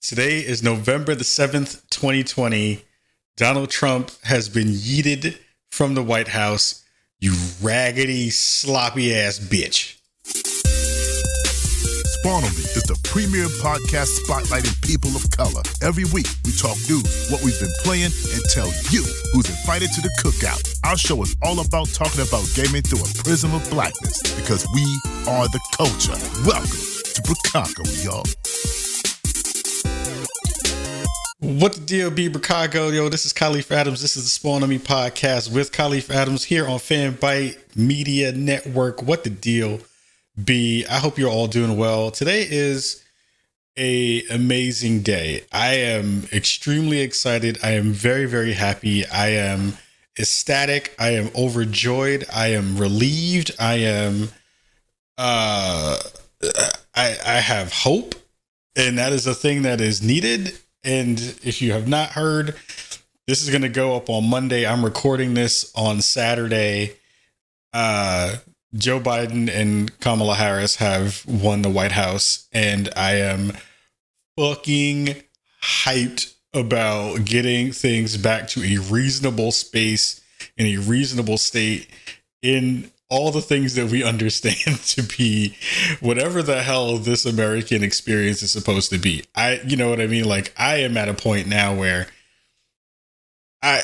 Today is November the 7th, 2020. Donald Trump has been yeeted from the White House. You raggedy, sloppy ass bitch. Spawn On Me is the premier podcast spotlighting people of color. Every week, we talk news, what we've been playing, and tell you who's invited to the cookout. Our show is all about talking about gaming through a prism of blackness because we are the culture. Welcome to Brookago, y'all. What the deal be, Brookago? Yo, this is Kahlief Adams. This is the Spawn On Me podcast with Kahlief Adams here on Fanbyte Media Network. What the deal be? I hope you're all doing well. Today is an amazing day. I am extremely excited. I am very, very happy. I am ecstatic. I am overjoyed. I am relieved. I am, I have hope, and that is a thing that is needed. And if you have not heard, this is going to go up on Monday. I'm recording this on Saturday. Joe Biden and Kamala Harris have won the White House, and I am fucking hyped about getting things back to a reasonable space in a reasonable state in all the things that we understand to be whatever the hell this American experience is supposed to be. You know what I mean? Like, I am at a point now where I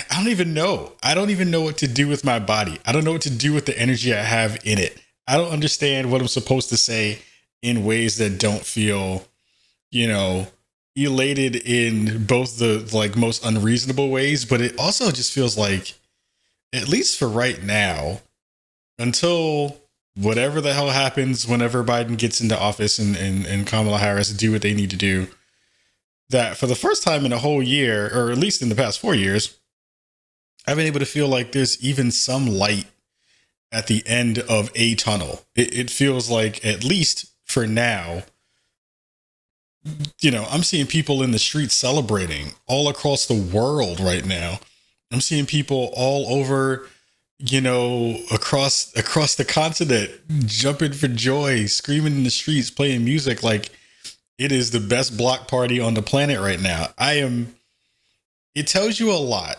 don't even know. I don't even know what to do with my body. I don't know what to do with the energy I have in it. I don't understand what I'm supposed to say in ways that don't feel, elated in both the most unreasonable ways, but it also just feels like, at least for right now, until whatever the hell happens whenever Biden gets into office and Kamala Harris do what they need to do, that for the first time in a whole year, or at least in the past 4 years, I've been able to feel like there's even some light at the end of a tunnel. It feels like, at least for now, I'm seeing people in the streets celebrating all across the world right now. I'm seeing people all over, across the continent, jumping for joy, screaming in the streets, playing music like it is the best block party on the planet right now. It tells you a lot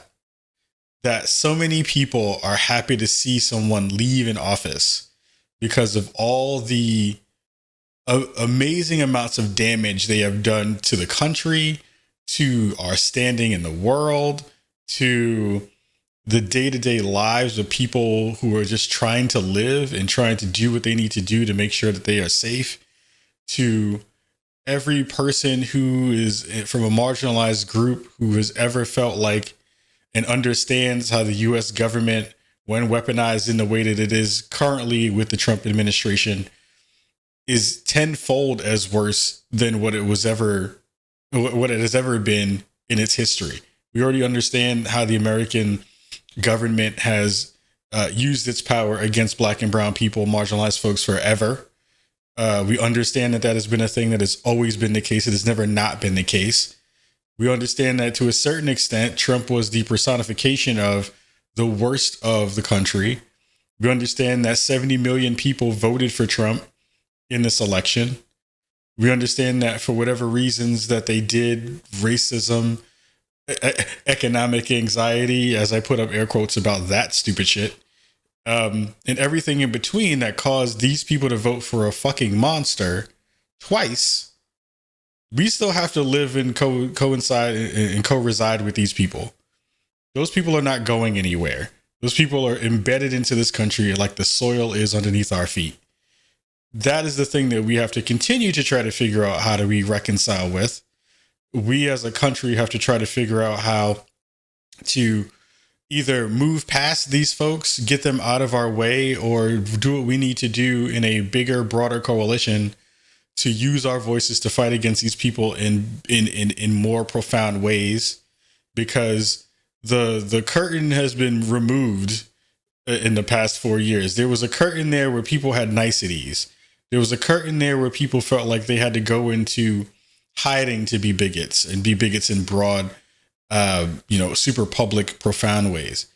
that so many people are happy to see someone leave in office because of all the amazing amounts of damage they have done to the country, to our standing in the world, to the day-to-day lives of people who are just trying to live and trying to do what they need to do to make sure that they are safe, to every person who is from a marginalized group who has ever felt like and understands how the U.S. government, when weaponized in the way that it is currently with the Trump administration, is tenfold as worse than what it has ever been in its history. We already understand how the American government has used its power against Black and brown people, marginalized folks, forever. We understand that has been a thing that has always been the case. It has never not been the case. We understand that to a certain extent, Trump was the personification of the worst of the country. We understand that 70 million people voted for Trump in this election. We understand that for whatever reasons that they did, racism, economic anxiety, as I put up air quotes about that stupid shit, and everything in between that caused these people to vote for a fucking monster twice, we still have to live and coincide and co-reside with these people. Those people are not going anywhere. Those people are embedded into this country like the soil is underneath our feet. That is the thing that we have to continue to try to figure out how do we reconcile with. We as a country have to try to figure out how to either move past these folks, get them out of our way, or do what we need to do in a bigger, broader coalition to use our voices to fight against these people in more profound ways, because the curtain has been removed in the past 4 years. There was a curtain there where people had niceties. There was a curtain there where people felt like they had to go into hiding to be bigots and be bigots in broad, super public, profound ways.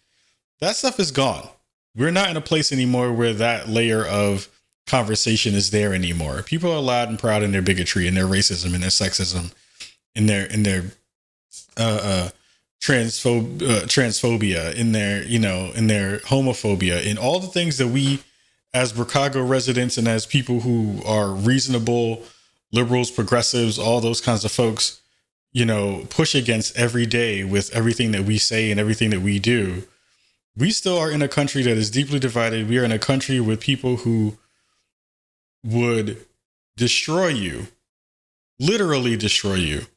That stuff is gone. We're not in a place anymore where that layer of conversation is there anymore. People are loud and proud in their bigotry and their racism and their sexism in their transphobia, in their, in their homophobia, in all the things that we as Brookago residents and as people who are reasonable liberals, progressives, all those kinds of folks, push against every day with everything that we say and everything that we do. We still are in a country that is deeply divided. We are in a country with people who would destroy you, literally destroy you,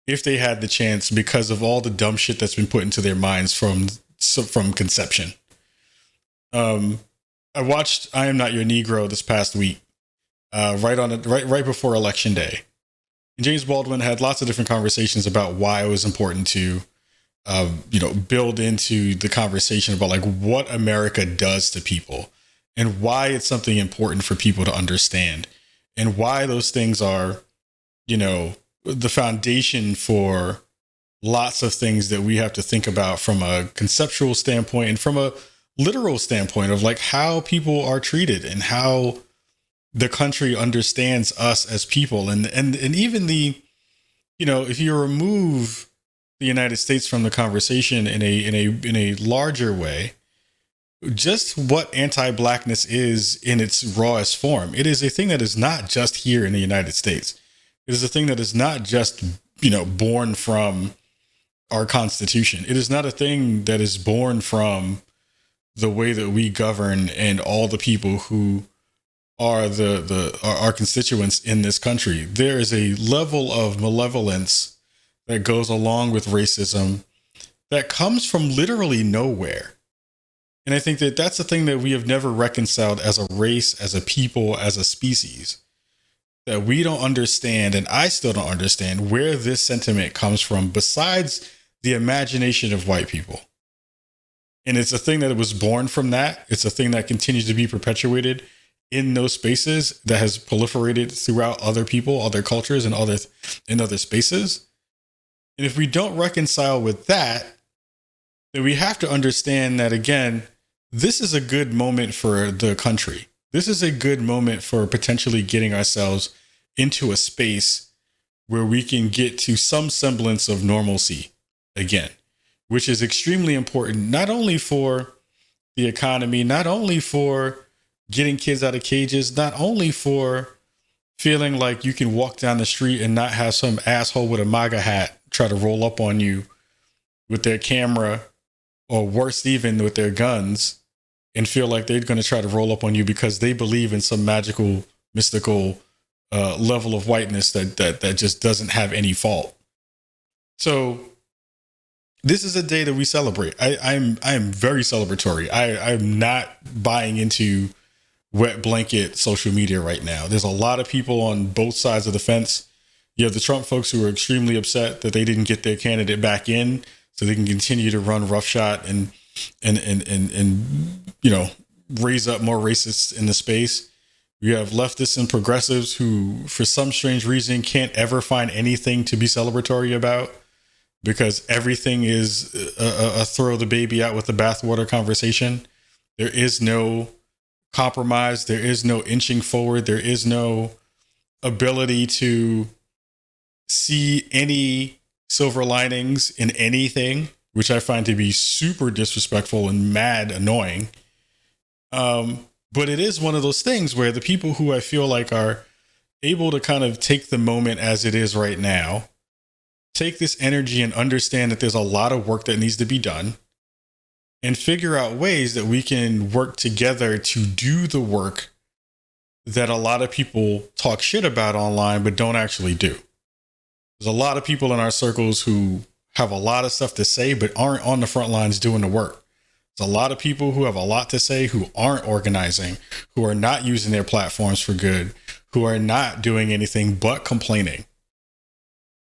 if they had the chance, because of all the dumb shit that's been put into their minds from conception. I watched I Am Not Your Negro this past week, right before Election Day. And James Baldwin had lots of different conversations about why it was important to, build into the conversation about like what America does to people and why it's something important for people to understand and why those things are, the foundation for lots of things that we have to think about from a conceptual standpoint and from a literal standpoint of like how people are treated and how the country understands us as people. And even the, if you remove the United States from the conversation in a larger way, just what anti-blackness is in its rawest form. It is a thing that is not just here in the United States. It is a thing that is not just, born from our Constitution. It is not a thing that is born from the way that we govern and all the people who are our constituents in this country. There is a level of malevolence that goes along with racism that comes from literally nowhere. And I think that that's the thing that we have never reconciled as a race, as a people, as a species, that we don't understand, and I still don't understand where this sentiment comes from besides the imagination of white people. And it's a thing that was born from that. It's a thing that continues to be perpetuated in those spaces, that has proliferated throughout other people, other cultures, and other spaces. And if we don't reconcile with that, then we have to understand that, again, this is a good moment for the country. This is a good moment for potentially getting ourselves into a space where we can get to some semblance of normalcy again, which is extremely important, not only for the economy, not only for getting kids out of cages, not only for feeling like you can walk down the street and not have some asshole with a MAGA hat try to roll up on you with their camera, or worse, even with their guns, and feel like they're going to try to roll up on you because they believe in some magical, mystical level of whiteness that just doesn't have any fault. So this is a day that we celebrate. I am very celebratory. I'm not buying into wet blanket social media right now. There's a lot of people on both sides of the fence. You have the Trump folks who are extremely upset that they didn't get their candidate back in so they can continue to run roughshod and raise up more racists in the space. You have leftists and progressives who, for some strange reason, can't ever find anything to be celebratory about because everything is a throw the baby out with the bathwater conversation. There is no compromise. There is no inching forward. There is no ability to see any silver linings in anything, which I find to be super disrespectful and mad annoying. But it is one of those things where the people who I feel like are able to kind of take the moment as it is right now, take this energy and understand that there's a lot of work that needs to be done, and figure out ways that we can work together to do the work that a lot of people talk shit about online, but don't actually do. There's a lot of people in our circles who have a lot of stuff to say, but aren't on the front lines doing the work. There's a lot of people who have a lot to say, who aren't organizing, who are not using their platforms for good, who are not doing anything but complaining.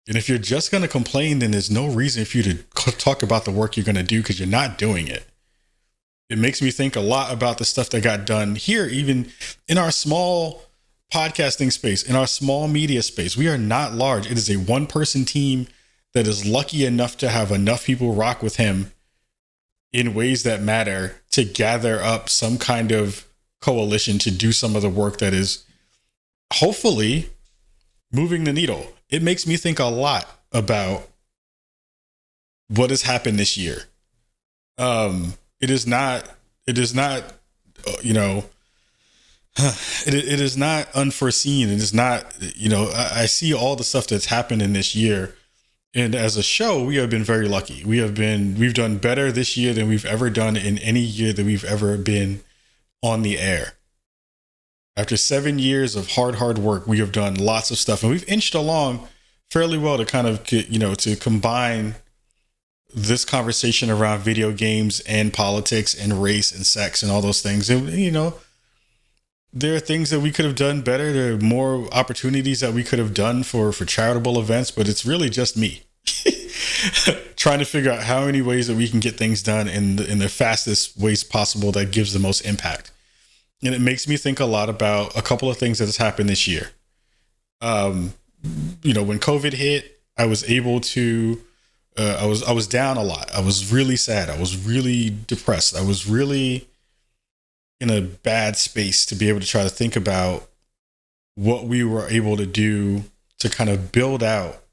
And if you're just going to complain, then there's no reason for you to talk about the work you're going to do because you're not doing it. It makes me think a lot about the stuff that got done here, even in our small podcasting space, in our small media space. We are not large. It is a one-person team that is lucky enough to have enough people rock with him in ways that matter to gather up some kind of coalition to do some of the work that is hopefully moving the needle. It makes me think a lot about what has happened this year. It is not, you know, it is not unforeseen. It is not, you know, I see all the stuff that's happened in this year. And as a show, we have been very lucky. We've done better this year than we've ever done in any year that we've ever been on the air. After 7 years of hard work, we have done lots of stuff, and we've inched along fairly well to kind of, you know, to combine this conversation around video games and politics and race and sex and all those things. And, you know, there are things that we could have done better. There are more opportunities that we could have done for charitable events, but it's really just me trying to figure out how many ways that we can get things done in the fastest ways possible that gives the most impact. And it makes me think a lot about a couple of things that has happened this year. You know, when COVID hit, I was able to, I was down a lot. I was really sad. I was really depressed. I was really in a bad space to be able to try to think about what we were able to do to kind of build out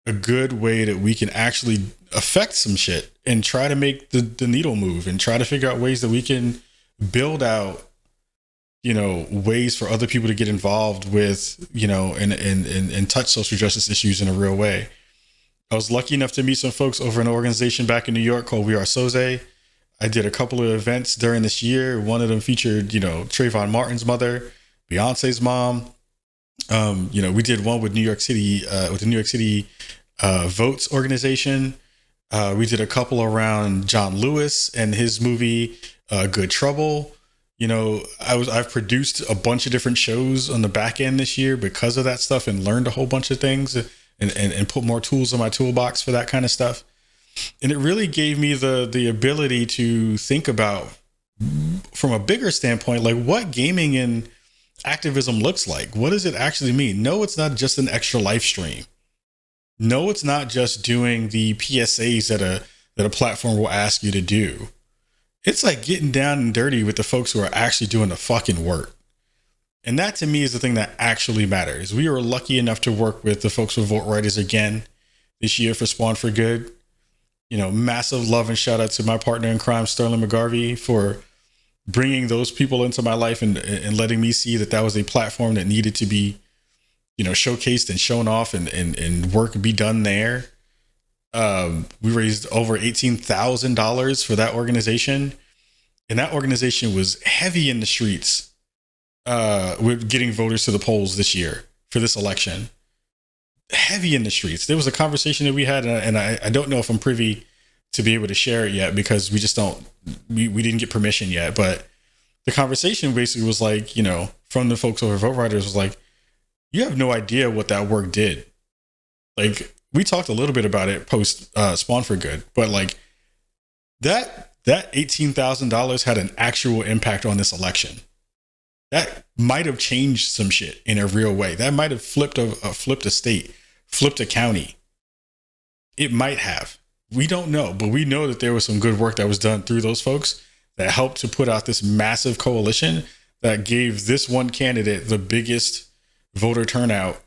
a good way that we can actually affect some shit and try to make the needle move and try to figure out ways that we can build out, you know, ways for other people to get involved with, you know, and touch social justice issues in a real way. I was lucky enough to meet some folks over an organization back in New York called We Are Soze. I did a couple of events during this year. One of them featured, you know, Trayvon Martin's mother, Beyonce's mom. You know, we did one with New York City, with the New York City Votes organization. We did a couple around John Lewis and his movie Good Trouble. You know, I've produced a bunch of different shows on the back end this year because of that stuff, and learned a whole bunch of things and put more tools in my toolbox for that kind of stuff. And it really gave me the ability to think about, from a bigger standpoint, like what gaming and activism looks like. What does it actually mean? No, it's not just an extra live stream. No, it's not just doing the PSAs that a platform will ask you to do. It's like getting down and dirty with the folks who are actually doing the fucking work. And that to me is the thing that actually matters. We were lucky enough to work with the folks with Vote Writers again this year for Spawn for Good. You know, massive love and shout out to my partner in crime, Sterling McGarvey, for bringing those people into my life and letting me see that was a platform that needed to be, you know, showcased and shown off and work be done there. We raised over $18,000 for that organization. And that organization was heavy in the streets with getting voters to the polls this year for this election. Heavy in the streets. There was a conversation that we had, and I don't know if I'm privy to be able to share it yet, because we just don't, we didn't get permission yet. But the conversation basically was like, you know, from the folks over Vote Writers was like, you have no idea what that work did. Like, we talked a little bit about it post Spawn for Good, but like that $18,000 had an actual impact on this election. That might have changed some shit in a real way. That might have flipped a state, flipped a county. It might have. We don't know, but we know that there was some good work that was done through those folks that helped to put out this massive coalition that gave this one candidate the biggest voter turnout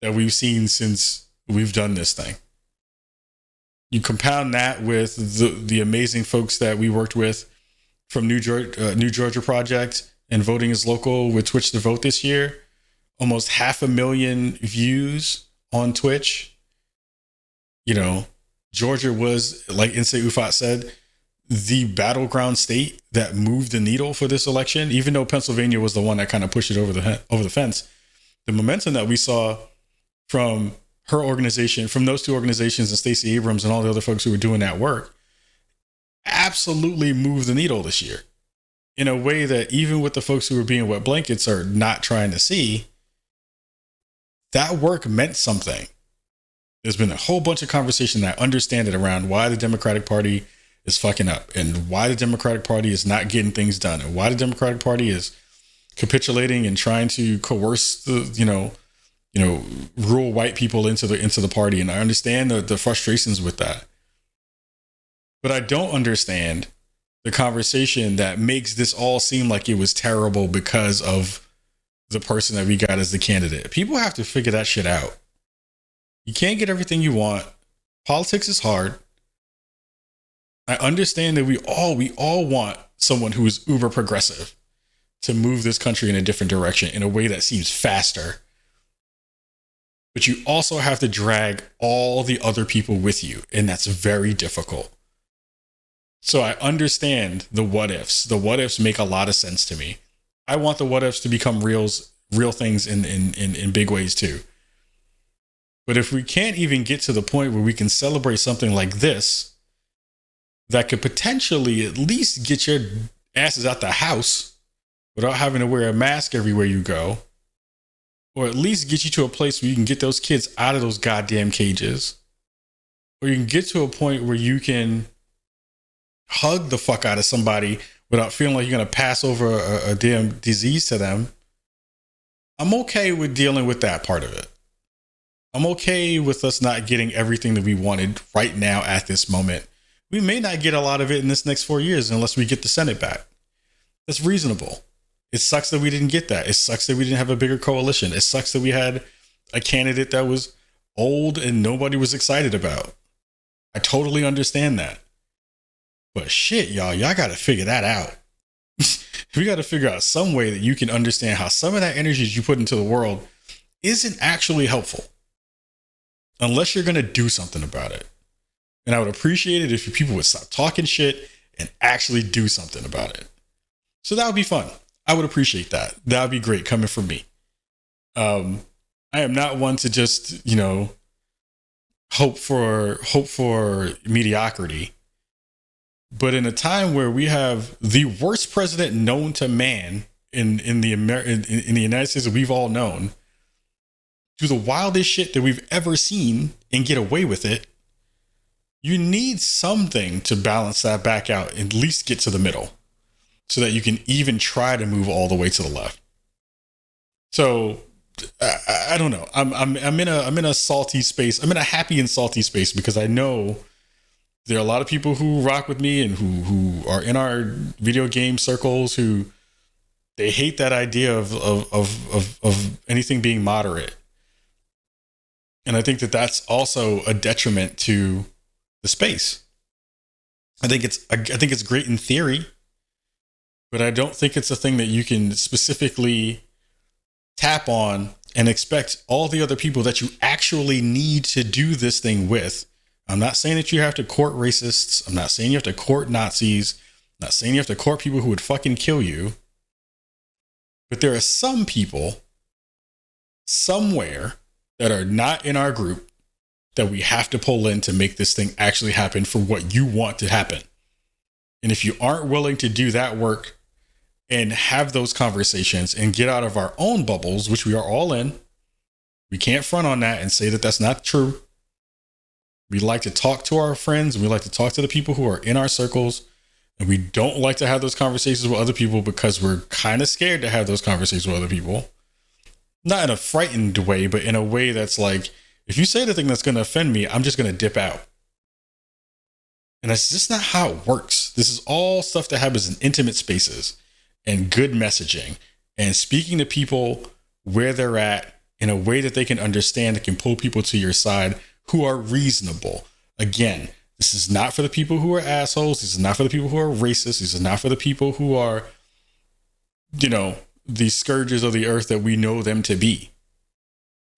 that we've seen since we've done this thing. You compound that with the amazing folks that we worked with from New Georgia Project and Voting is Local with Twitch to Vote this year. Almost 500,000 views on Twitch. You know, Georgia was, like Insei Ufat said, the battleground state that moved the needle for this election, even though Pennsylvania was the one that kind of pushed it over the fence. The momentum that we saw from her organization, from those two organizations and Stacey Abrams and all the other folks who were doing that work, absolutely moved the needle this year in a way that even with the folks who were being wet blankets are not trying to see. That work meant something. There's been a whole bunch of conversation that I understand it around why the Democratic Party is fucking up and why the Democratic Party is not getting things done and why the Democratic Party is capitulating and trying to coerce the, rural white people into the party. And I understand the frustrations with that. But I don't understand the conversation that makes this all seem like it was terrible because of the person that we got as the candidate. People have to figure that shit out. You can't get everything you want. Politics is hard. I understand that we all want someone who is uber progressive to move this country in a different direction in a way that seems faster. But you also have to drag all the other people with you, and that's very difficult. So I understand the what ifs. The what ifs make a lot of sense to me. I want the what ifs to become real things in big ways too. But if we can't even get to the point where we can celebrate something like this, that could potentially at least get your asses out the house without having to wear a mask everywhere you go, or at least get you to a place where you can get those kids out of those goddamn cages, or you can get to a point where you can hug the fuck out of somebody without feeling like you're going to pass over a damn disease to them. I'm okay with dealing with that part of it. I'm okay with us not getting everything that we wanted right now at this moment. We may not get a lot of it in this next 4 years unless we get the Senate back. That's reasonable. It sucks that we didn't get that. It sucks that we didn't have a bigger coalition. It sucks that we had a candidate that was old and nobody was excited about. I totally understand that. But shit, y'all got to figure that out. We got to figure out some way that you can understand how some of that energy that you put into the world isn't actually helpful unless you're going to do something about it. And I would appreciate it if people would stop talking shit and actually do something about it. So that would be fun. I would appreciate that. That would be great coming from me. I am not one to just, hope for mediocrity. But in a time where we have the worst president known to man in the United States that we've all known, do the wildest shit that we've ever seen and get away with it, you need something to balance that back out, at least get to the middle, so that you can even try to move all the way to the left. So I don't know. I'm in a salty space. I'm in a happy and salty space because I know there are a lot of people who rock with me and who are in our video game circles who they hate that idea of anything being moderate. And I think that that's also a detriment to the space. I think it's great in theory, but I don't think it's a thing that you can specifically tap on and expect all the other people that you actually need to do this thing with. I'm not saying that you have to court racists. I'm not saying you have to court Nazis. I'm not saying you have to court people who would fucking kill you. But there are some people somewhere that are not in our group that we have to pull in to make this thing actually happen for what you want to happen. And if you aren't willing to do that work and have those conversations and get out of our own bubbles, which we are all in, we can't front on that and say that that's not true. We like to talk to our friends. We like to talk to the people who are in our circles. And we don't like to have those conversations with other people because we're kind of scared to have those conversations with other people. Not in a frightened way, but in a way that's like, if you say the thing that's going to offend me, I'm just going to dip out. And that's just not how it works. This is all stuff that happens in intimate spaces and good messaging and speaking to people where they're at in a way that they can understand, that can pull people to your side who are reasonable. Again, this is not for the people who are assholes. This is not for the people who are racist. This is not for the people who are, the scourges of the earth that we know them to be.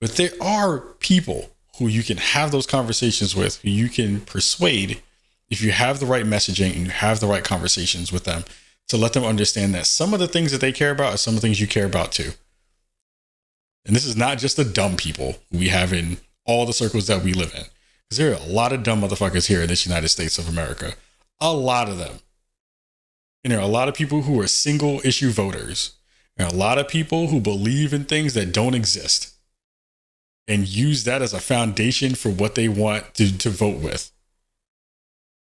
But there are people who you can have those conversations with, who you can persuade if you have the right messaging and you have the right conversations with them, to let them understand that some of the things that they care about are some of the things you care about too. And this is not just the dumb people we have in all the circles that we live in. Because there are a lot of dumb motherfuckers here in this United States of America. A lot of them. And there are a lot of people who are single issue voters. There are a lot of people who believe in things that don't exist and use that as a foundation for what they want to vote with.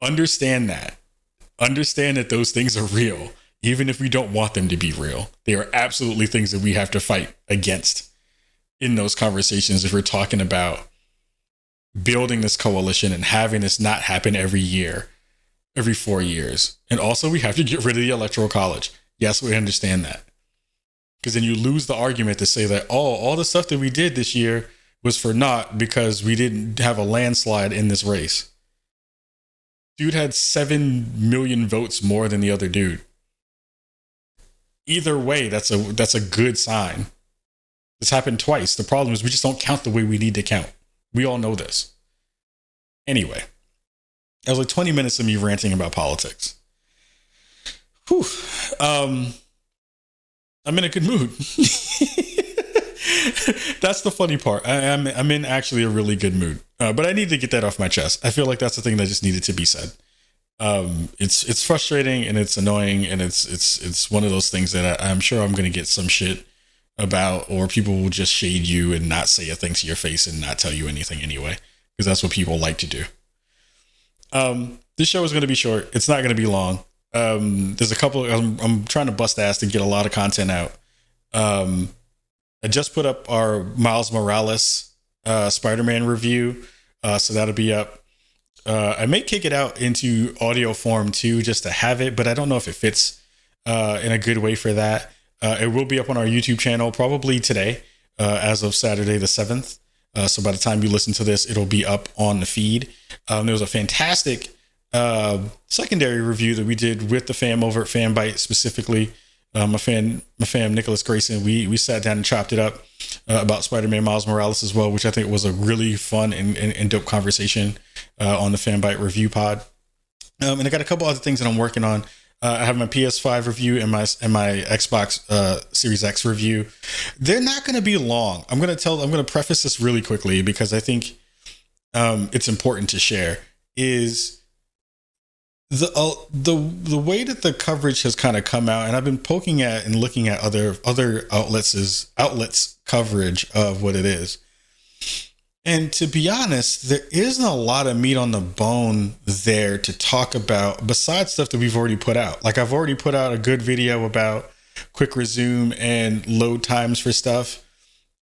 Understand that. Understand that those things are real, even if we don't want them to be real. They are absolutely things that we have to fight against in those conversations if we're talking about building this coalition and having this not happen every year, every 4 years. And also we have to get rid of the Electoral College. Yes, we understand that. Because then you lose the argument to say that, all the stuff that we did this year was for naught because we didn't have a landslide in this race. Dude had 7 million votes more than the other dude. Either way, that's a good sign. This happened twice. The problem is we just don't count the way we need to count. We all know this. Anyway, that was like 20 minutes of me ranting about politics. Whew. I'm in a good mood. That's the funny part. I'm in actually a really good mood, but I need to get that off my chest. I feel like that's the thing that just needed to be said. It's frustrating and it's annoying and it's one of those things that I'm sure I'm going to get some shit about, or people will just shade you and not say a thing to your face and not tell you anything anyway, because that's what people like to do. This show is going to be short. It's not going to be long. There's a couple. I'm trying to bust ass to get a lot of content out. I just put up our Miles Morales Spider-Man review, so that'll be up. I may kick it out into audio form too, just to have it, but I don't know if it fits in a good way for that. It will be up on our YouTube channel probably today, as of Saturday the 7th. So by the time you listen to this, it'll be up on the feed. There was a fantastic secondary review that we did with the fam over at Fanbyte, specifically my fam Nicholas Grayson. We sat down and chopped it up about Spider-Man Miles Morales as well, which I think was a really fun and dope conversation on the Fanbyte review pod. And I got a couple other things that I'm working on. I have my PS5 review and my Xbox Series X review. They're not going to be long. I'm going to preface this really quickly because I think it's important to share. Is the way that the coverage has kind of come out, and I've been poking at and looking at other outlets coverage of what it is. And to be honest, there isn't a lot of meat on the bone there to talk about besides stuff that we've already put out. Like I've already put out a good video about quick resume and load times for stuff.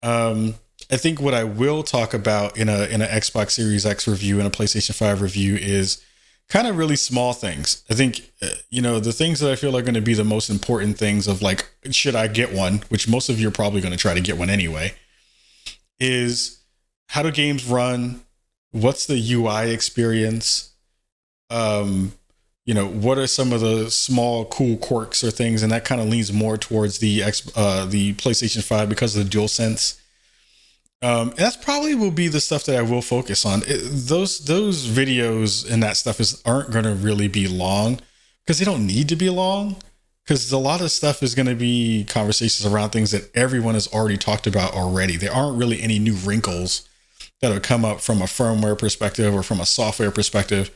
I think what I will talk about in an Xbox Series X review and a PlayStation 5 review is kind of really small things. I think, the things that I feel are going to be the most important things of like, should I get one, which most of you are probably going to try to get one anyway, is how do games run? What's the UI experience? What are some of the small cool quirks or things? And that kind of leans more towards the PlayStation 5 because of the DualSense. And that's probably will be the stuff that I will focus on. Those videos and that stuff aren't going to really be long because they don't need to be long, because a lot of stuff is going to be conversations around things that everyone has already talked about already. There aren't really any new wrinkles that have come up from a firmware perspective or from a software perspective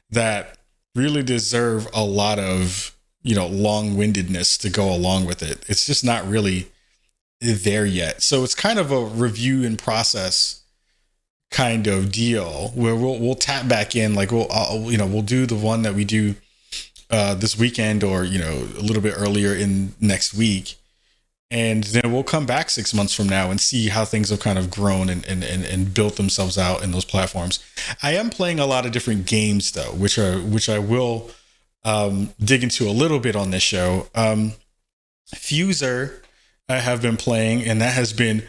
that really deserve a lot of, long-windedness to go along with it. It's just not really there yet. So it's kind of a review and process kind of deal where we'll tap back in, like we'll do the one that we do this weekend or, a little bit earlier in next week. And then we'll come back 6 months from now and see how things have kind of grown and built themselves out in those platforms. I am playing a lot of different games though, which I will dig into a little bit on this show. Fuser I have been playing, and that has been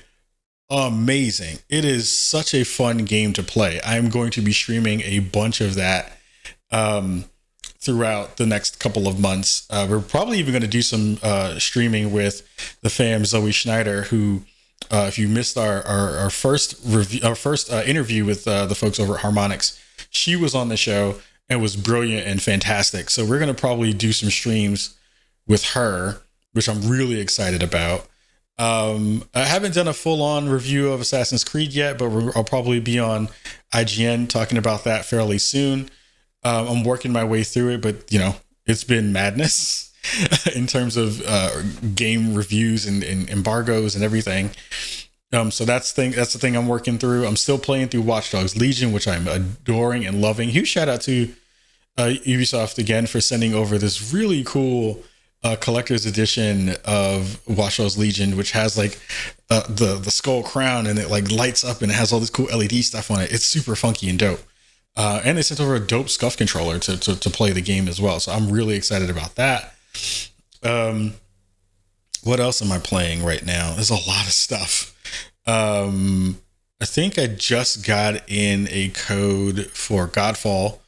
amazing. It is such a fun game to play. I'm going to be streaming a bunch of that throughout the next couple of months. We're probably even going to do some streaming with the fam Zoe Schneider, who, if you missed our first review, our first interview with the folks over at Harmonix, she was on the show and was brilliant and fantastic. So we're going to probably do some streams with her, which I'm really excited about. I haven't done a full-on review of Assassin's Creed yet, but I'll probably be on IGN talking about that fairly soon. I'm working my way through it, but it's been madness in terms of game reviews and embargoes and everything. So that's the thing I'm working through. I'm still playing through Watch Dogs Legion, which I'm adoring and loving. Huge shout out to Ubisoft again for sending over this really cool collector's edition of Watch Dogs Legion, which has like the skull crown and it like lights up and it has all this cool LED stuff on it. It's super funky and dope. And they sent over a dope scuff controller to play the game as well. So I'm really excited about that. What else am I playing right now? There's a lot of stuff. I think I just got in a code for Godfall.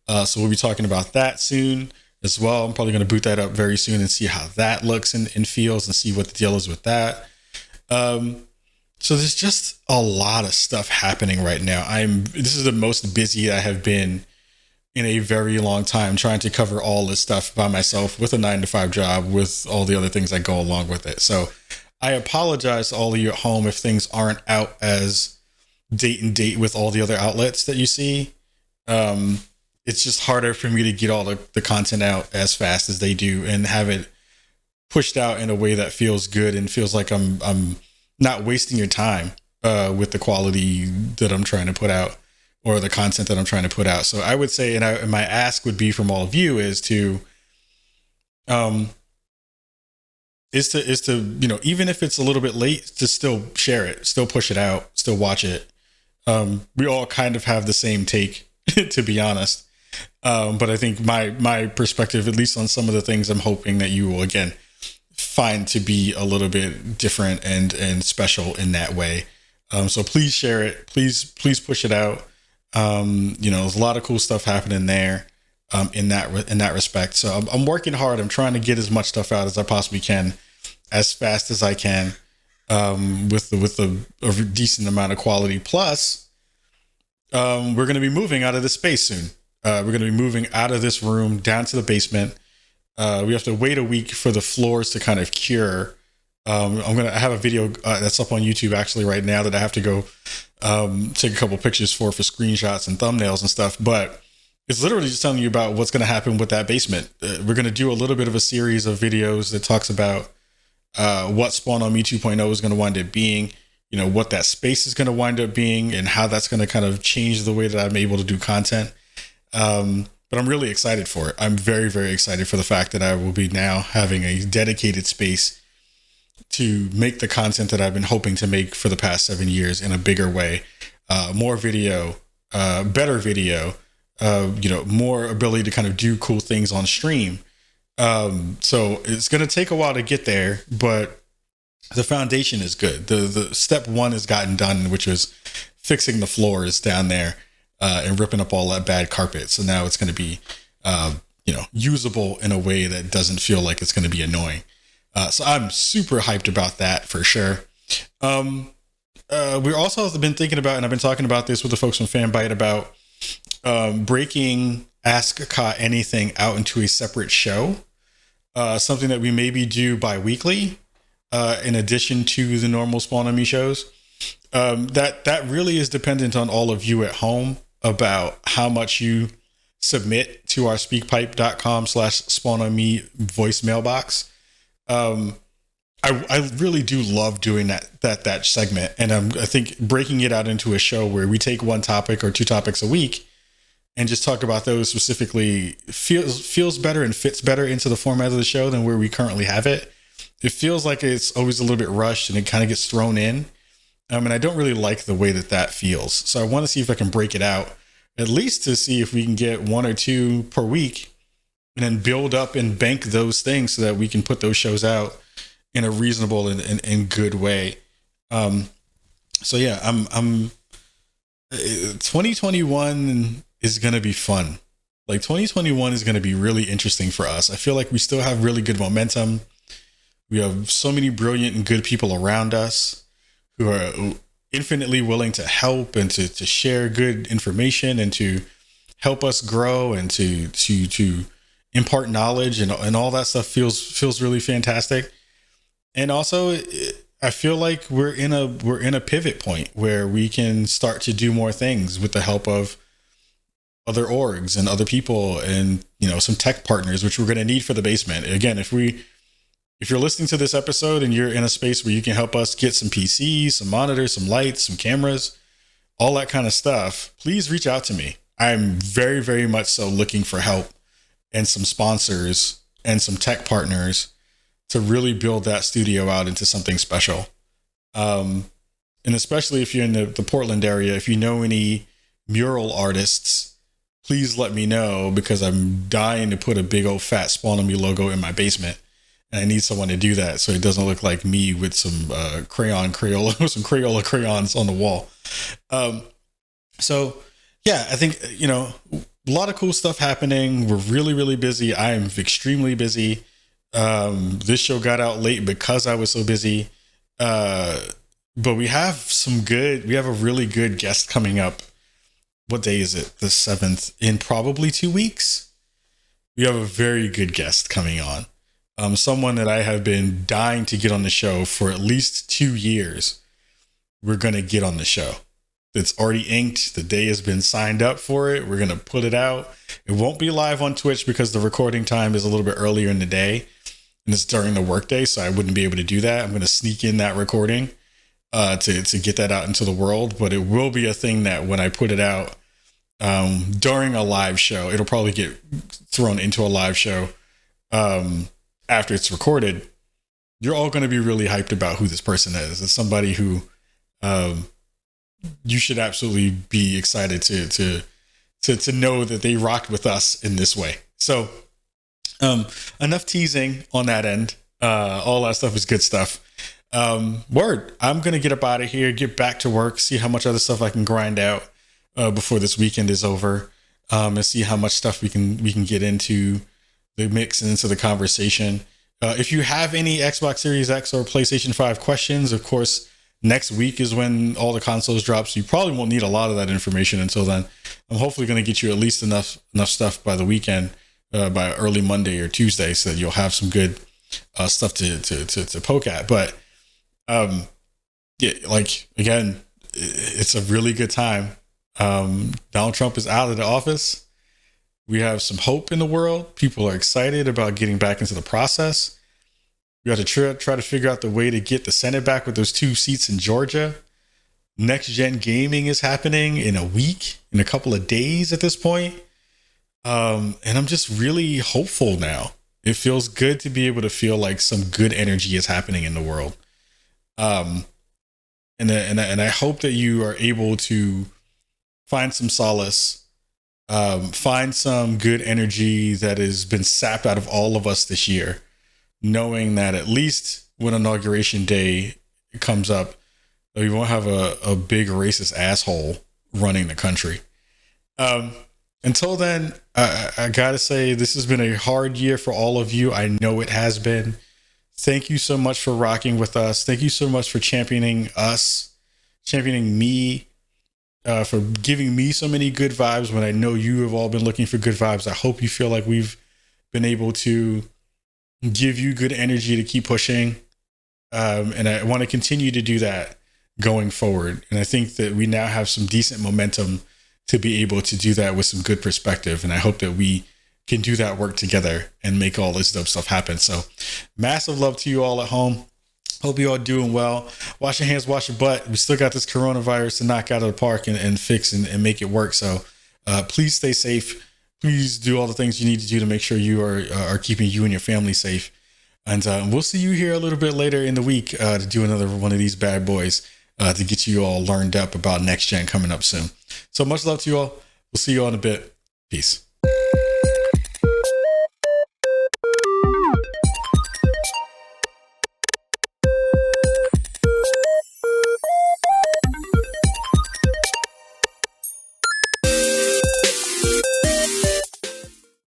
So we'll be talking about that soon as well. I'm probably going to boot that up very soon and see how that looks and feels and see what the deal is with that. So there's just a lot of stuff happening right now. This is the most busy I have been in a very long time, trying to cover all this stuff by myself with a 9-to-5 job, with all the other things that go along with it. So I apologize to all of you at home if things aren't out as date and date with all the other outlets that you see. It's just harder for me to get all the content out as fast as they do and have it pushed out in a way that feels good and feels like I'm not wasting your time with the quality that I'm trying to put out or the content that I'm trying to put out. So I would say, and my ask would be from all of you is to, even if it's a little bit late, to still share it, still push it out, still watch it. We all kind of have the same take, to be honest. But I think my perspective, at least on some of the things, I'm hoping that you will, again, find to be a little bit different and special in that way. So please share it. Please push it out. There's a lot of cool stuff happening there in that respect. So I'm working hard. I'm trying to get as much stuff out as I possibly can, as fast as I can, with a decent amount of quality. Plus, we're going to be moving out of this space soon. We're going to be moving out of this room down to the basement. We have to wait a week for the floors to kind of cure. I have a video that's up on YouTube actually right now that I have to go take a couple pictures for screenshots and thumbnails and stuff. But it's literally just telling you about what's going to happen with that basement. We're going to do a little bit of a series of videos that talks about what Spawn on Me 2.0 is going to wind up being, what that space is going to wind up being, and how that's going to kind of change the way that I'm able to do content. But I'm really excited for it. I'm very, very excited for the fact that I will be now having a dedicated space to make the content that I've been hoping to make for the past 7 years in a bigger way. More video, better video, more ability to kind of do cool things on stream. So it's going to take a while to get there, but the foundation is good. The step one has gotten done, which was fixing the floors down there. And ripping up all that bad carpet. So now it's going to be, usable in a way that doesn't feel like it's going to be annoying. So I'm super hyped about that for sure. We also have been thinking about, and I've been talking about this with the folks from Fanbyte about breaking Ask Ka Anything out into a separate show. Something that we maybe do bi-weekly in addition to the normal Spawn on Me shows. That really is dependent on all of you at home about how much you submit to our speakpipe.com/spawnonme voicemail box. I really do love doing that segment. And I think breaking it out into a show where we take one topic or two topics a week and just talk about those specifically feels better and fits better into the format of the show than where we currently have it. It feels like it's always a little bit rushed and it kind of gets thrown in. And I don't really like the way that feels. So I want to see if I can break it out, at least to see if we can get one or two per week and then build up and bank those things so that we can put those shows out in a reasonable and good way. So yeah, I'm 2021 is going to be fun. Like 2021 is going to be really interesting for us. I feel like we still have really good momentum. We have so many brilliant and good people around us who are infinitely willing to help and to share good information and to help us grow and to impart knowledge and all that stuff feels really fantastic. And also I feel like we're in a pivot point where we can start to do more things with the help of other orgs and other people and, some tech partners, which we're going to need for the basement. Again, if you're listening to this episode and you're in a space where you can help us get some PCs, some monitors, some lights, some cameras, all that kind of stuff, please reach out to me. I'm very, very much so looking for help and some sponsors and some tech partners to really build that studio out into something special. And especially if you're in the Portland area, if you know any mural artists, please let me know, because I'm dying to put a big old fat Spawn on Me logo in my basement. And I need someone to do that so it doesn't look like me with some Crayola, some Crayola crayons on the wall. So yeah, I think, a lot of cool stuff happening. We're really, really busy. I am extremely busy. This show got out late because I was so busy. But we have a really good guest coming up. What day is it? The 7th, in probably 2 weeks. We have a very good guest coming on. Someone that I have been dying to get on the show for at least 2 years. We're going to get on the show. It's already inked. The day has been signed up for it. We're going to put it out. It won't be live on Twitch because the recording time is a little bit earlier in the day and it's during the workday. So I wouldn't be able to do that. I'm going to sneak in that recording to get that out into the world. But it will be a thing that when I put it out during a live show, it'll probably get thrown into a live show after it's recorded. You're all going to be really hyped about who this person is. It's somebody who you should absolutely be excited to know that they rocked with us in this way. So enough teasing on that end. All that stuff is good stuff. Word. I'm going to get up out of here, get back to work, see how much other stuff I can grind out before this weekend is over, and see how much stuff we can get into the mix and into the conversation. If you have any Xbox Series X or PlayStation 5 questions, of course, next week is when all the consoles drop. So you probably won't need a lot of that information until then. I'm hopefully going to get you at least enough stuff by the weekend, by early Monday or Tuesday, so that you'll have some good stuff to poke at. But yeah, like, again, it's a really good time. Donald Trump is out of the office. We have some hope in the world. People are excited about getting back into the process. We got to try to figure out the way to get the Senate back with those 2 seats in Georgia. Next gen gaming is happening in a week, in a couple of days at this point. And I'm just really hopeful now. It feels good to be able to feel like some good energy is happening in the world. And I hope that you are able to find some solace, find some good energy that has been sapped out of all of us this year, knowing that at least when Inauguration Day comes up, we won't have a big racist asshole running the country. Until then, I gotta say, this has been a hard year for all of you. I know it has been. Thank you so much for rocking with us. Thank you so much for championing us, championing me, for giving me so many good vibes when I know you have all been looking for good vibes. I hope you feel like we've been able to give you good energy to keep pushing. And I want to continue to do that going forward. And I think that we now have some decent momentum to be able to do that with some good perspective. And I hope that we can do that work together and make all this dope stuff happen. So massive love to you all at home. Hope you all doing well. Wash your hands, wash your butt. We still got this coronavirus to knock out of the park and fix and make it work. So please stay safe. Please do all the things you need to do to make sure you are keeping you and your family safe. And we'll see you here a little bit later in the week to do another one of these bad boys to get you all learned up about next gen coming up soon. So much love to you all. We'll see you all in a bit. Peace.